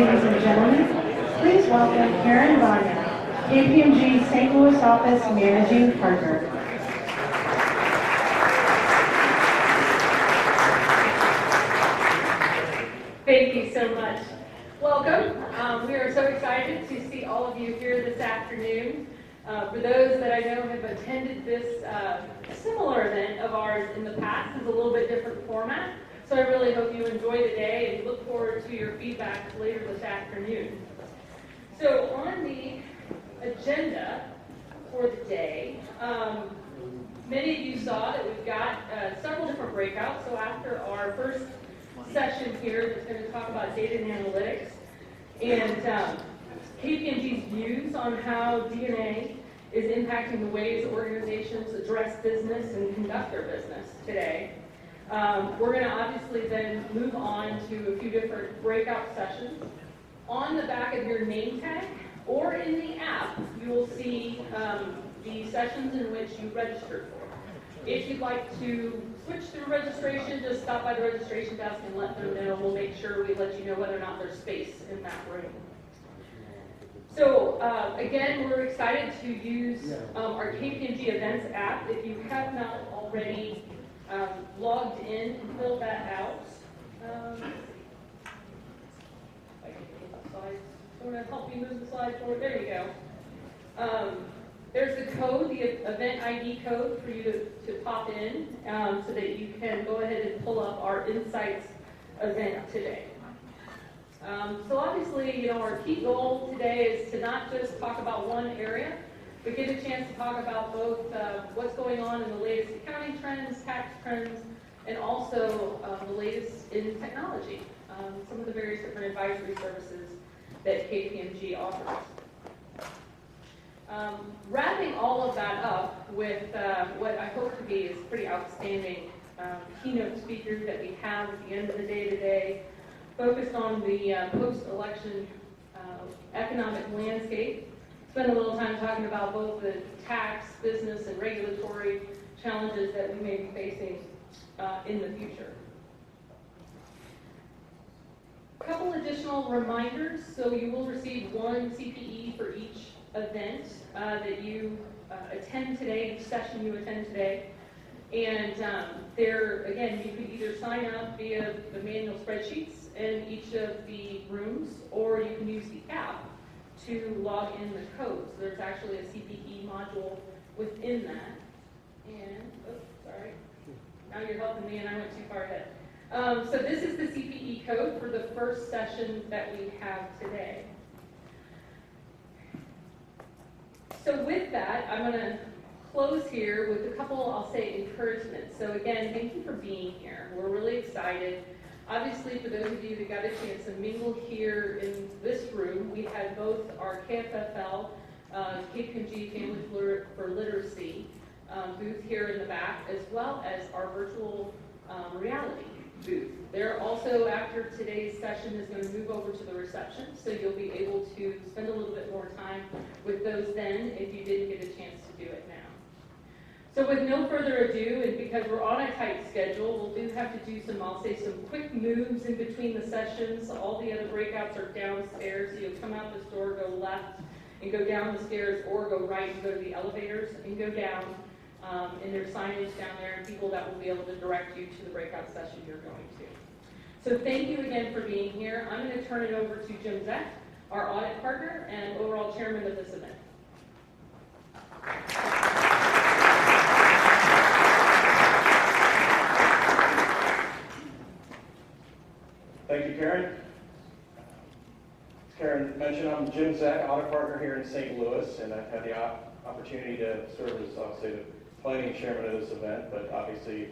Ladies and gentlemen, please welcome Karen Vanya, KPMG St. Louis Office Managing Partner. Thank you so much. Welcome. We are so excited to see all of you here this afternoon. For those that I know have attended this similar event of ours in the past, it's a little bit different format. So I really hope you enjoy the day and look forward to your feedback later this afternoon. So on the agenda for the day, many of you saw that we've got several different breakouts. So after our first session here that's going to talk about data and analytics and KPMG's views on how DNA is impacting the ways organizations address business and conduct their business today. We're going to obviously then move on to a few different breakout sessions. On the back of your name tag or in the app, you will see the sessions in which you registered for. If you'd like to switch through registration, just stop by the registration desk and let them know. We'll make sure we let you know whether or not there's space in that room. So again, we're excited to use our KPMG Events app. If you have not already logged in and filled that out, want to help me move the slide forward? There you go. There's the code, the event ID code for you to pop in so that you can go ahead and pull up our Insights event today. So obviously, our key goal today is to not just talk about one area, but get a chance to talk about both what's going on in the latest accounting trends, tax trends, and also the latest in technology, some of the various different advisory services that KPMG offers. Wrapping all of that up with what I hope to be is pretty outstanding keynote speakers that we have at the end of the day today, focused on the post-election economic landscape. Spend a little time talking about both the tax, business, and regulatory challenges that we may be facing in the future. A couple additional reminders. So you will receive one CPE for each event that you attend today, each session you attend today. And there, again, you can either sign up via the manual spreadsheets in each of the rooms, or you can use the app to log in the code. So there's actually a CPE module within that. And, sorry, now you're helping me and I went too far ahead. So this is the CPE code for the first session that we have today. So with that, I'm going to close here with a couple, I'll say, encouragements. So again, thank you for being here. We're really excited. Obviously, for those of you that got a chance to mingle here in this room, we had both our KFFL, KPMG Family for Literacy booth here in the back, as well as our virtual reality booth. They're also, after today's session, is going to move over to the reception, so you'll be able to spend a little bit more time with those then if you didn't get a chance to do it now. So with no further ado, and because we're on a tight schedule, we'll have to do some, I'll say, some quick moves in between the sessions. All the other breakouts are downstairs, so you'll come out this door, go left, and go down the stairs, or go right and go to the elevators and go down. And there's signage down there and people that will be able to direct you to the breakout session you're going to. So thank you again for being here. I'm going to turn it over to Jim Zeck, our audit partner and overall chairman of this event. Thank you, Karen. As Karen mentioned, I'm Jim Zeck, audit partner here in St. Louis, and I've had the opportunity to serve as, I'll say, the planning chairman of this event, but obviously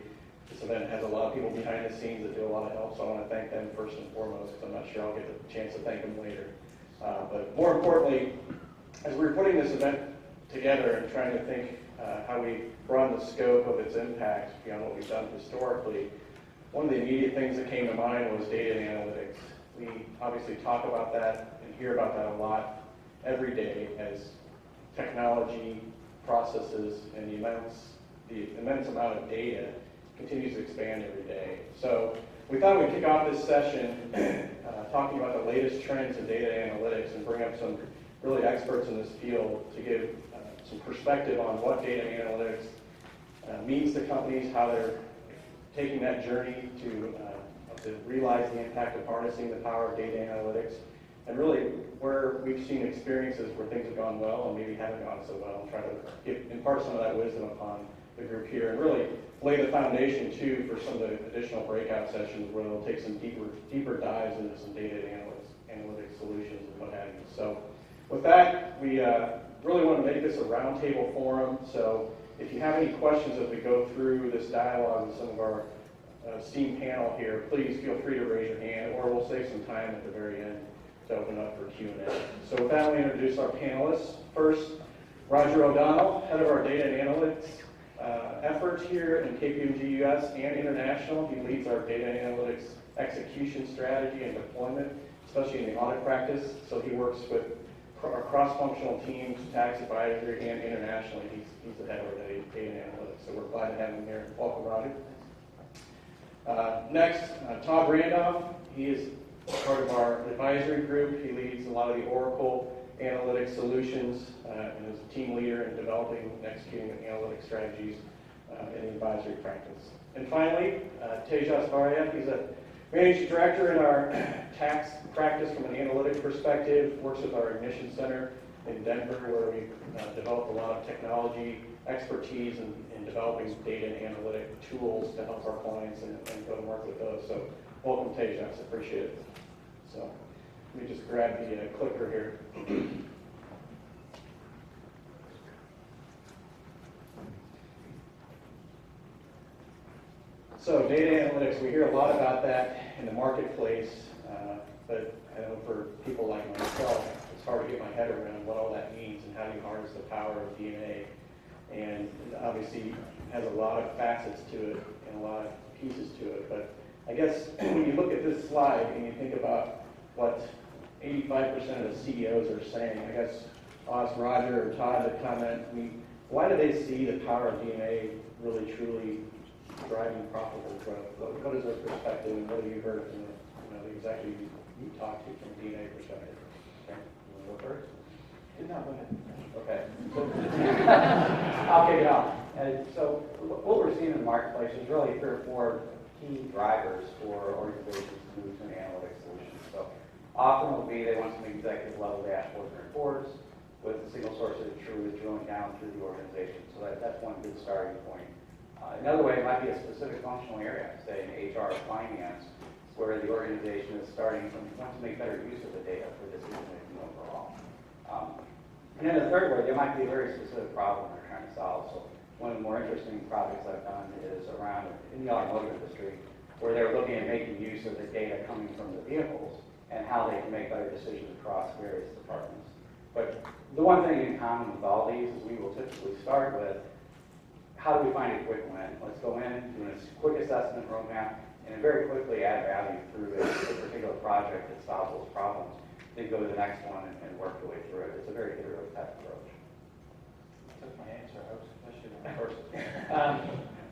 this event has a lot of people behind the scenes that do a lot of help, so I want to thank them first and foremost, because I'm not sure I'll get the chance to thank them later. But more importantly, as we're putting this event together and trying to think how we broaden the scope of its impact beyond what we've done historically, one of the immediate things that came to mind was data and analytics. We obviously talk about that and hear about that a lot every day as technology, processes, and the immense amount of data continues to expand every day. So we thought we'd kick off this session talking about the latest trends in data analytics and bring up some really experts in this field to give some perspective on what data analytics means to companies, how they're taking that journey to realize the impact of harnessing the power of data analytics, and really where we've seen experiences where things have gone well and maybe haven't gone so well, and try to impart some of that wisdom upon the group here, and really lay the foundation too for some of the additional breakout sessions where they'll take some deeper dives into some data analytics solutions and what have you. So with that, we really want to make this a roundtable forum. So if you have any questions as we go through this dialogue with some of our esteemed panel here, please feel free to raise your hand, or we'll save some time at the very end to open up for Q&A. So with that, we introduce our panelists. First, Roger O'Donnell, head of our data and analytics efforts here in KPMG US and international. He leads our data analytics execution strategy and deployment, especially in the audit practice. So he works with our cross-functional teams, tax advisory, and internationally. He's the head of our data analytics. So we're glad to have him here. Welcome, Roger. Next, Todd Randolph. He is part of our advisory group. He leads a lot of the Oracle analytics solutions and is a team leader in developing and executing analytics strategies in the advisory practice. And finally, Tejas Varya. He's a managing director in our tax practice from an analytic perspective, works with our Ignition Center in Denver, where we've developed a lot of technology expertise in developing data and analytic tools to help our clients and go to work with those. So welcome, Tejas. Appreciate it. So let me just grab the clicker here. So data analytics, we hear a lot about that in the marketplace, but I know for people like myself, it's hard to get my head around what all that means and how do you harness the power of DNA. And it obviously has a lot of facets to it and a lot of pieces to it. But I guess when you look at this slide and you think about what 85% of the CEOs are saying, I guess I'll ask Roger or Todd to comment. I mean, why do they see the power of DNA really, truly driving profitable growth? What is their perspective, and what have you heard from the executives you talked to from a DNA perspective? Okay, you want to go first? No, go ahead. Okay. I'll kick it off. So what we're seeing in the marketplace is really 3 or 4 key drivers for organizations to move to an analytics solution. So often will be they want some executive level dashboards and reports with a single source of truth drilling down through the organization. So that's one good starting point. Another way might be a specific functional area, say in HR or finance, where the organization is starting from wants to make better use of the data for decision making overall. And then the third way, there might be a very specific problem they're trying to solve. So one of the more interesting projects I've done is around in the automotive industry, where they're looking at making use of the data coming from the vehicles and how they can make better decisions across various departments. But the one thing in common with all these is we will typically start with, how do we find a quick win? Let's go in, do a quick assessment roadmap, and very quickly add value through a particular project that solves those problems. Then go to the next one and work your way through it. It's a very iterative type approach. That's my answer. I should have first.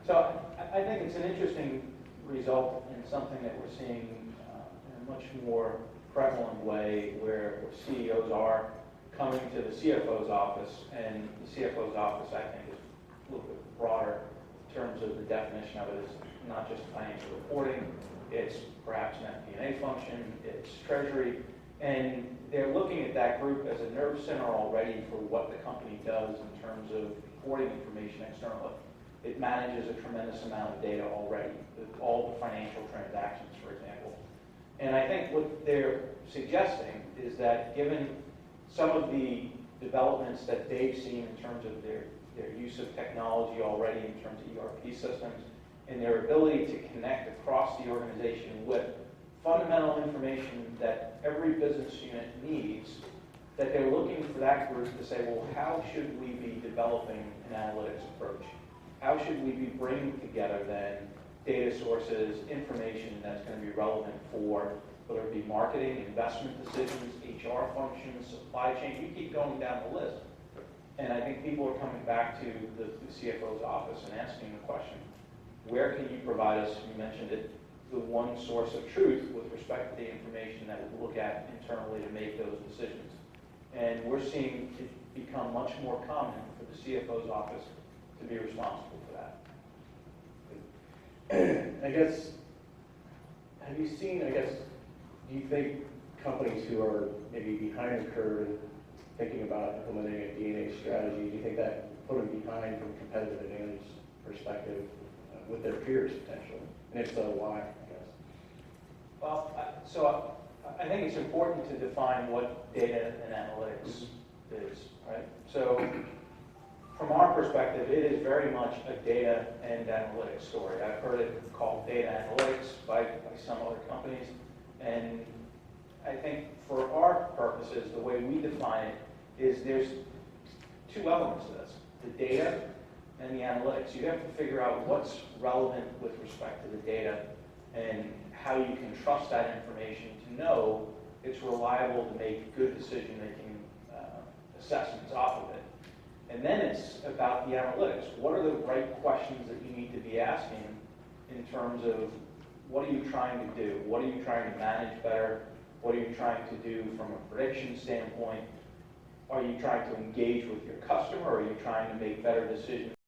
So I think it's an interesting result and something that we're seeing in a much more prevalent way, where CEOs are coming to the CFO's office, and the CFO's office, I think, is a little bit broader in terms of the definition of it. Is not just financial reporting, it's perhaps an FP&A function, it's treasury, and they're looking at that group as a nerve center already for what the company does in terms of reporting information externally. It manages a tremendous amount of data already, all the financial transactions, for example. And I think what they're suggesting is that given some of the developments that they've seen in terms of their use of technology already in terms of ERP systems, and their ability to connect across the organization with fundamental information that every business unit needs, that they're looking for that group to say, well, how should we be developing an analytics approach? How should we be bringing together then data sources, information that's going to be relevant for whether it be marketing, investment decisions, HR functions, supply chain, you keep going down the list. And I think people are coming back to the CFO's office and asking the question, where can you provide us, you mentioned it, the one source of truth with respect to the information that we look at internally to make those decisions. And we're seeing it become much more common for the CFO's office to be responsible for that. I guess, have you seen, do you think companies who are maybe behind the curve and thinking about implementing a DNA strategy, do you think that put them behind from a competitive advantage perspective with their peers potentially? And if so, why, I guess? Well, so I think it's important to define what data and analytics is, right? So from our perspective, it is very much a data and analytics story. I've heard it called data analytics by some other companies. And I think for our purposes, the way we define it is there's two elements to this, the data and the analytics. You have to figure out what's relevant with respect to the data and how you can trust that information to know it's reliable to make good decision-making assessments off of it. And then it's about the analytics. What are the right questions that you need to be asking in terms of what are you trying to do? What are you trying to manage better? What are you trying to do from a prediction standpoint? Are you trying to engage with your customer? Or are you trying to make better decisions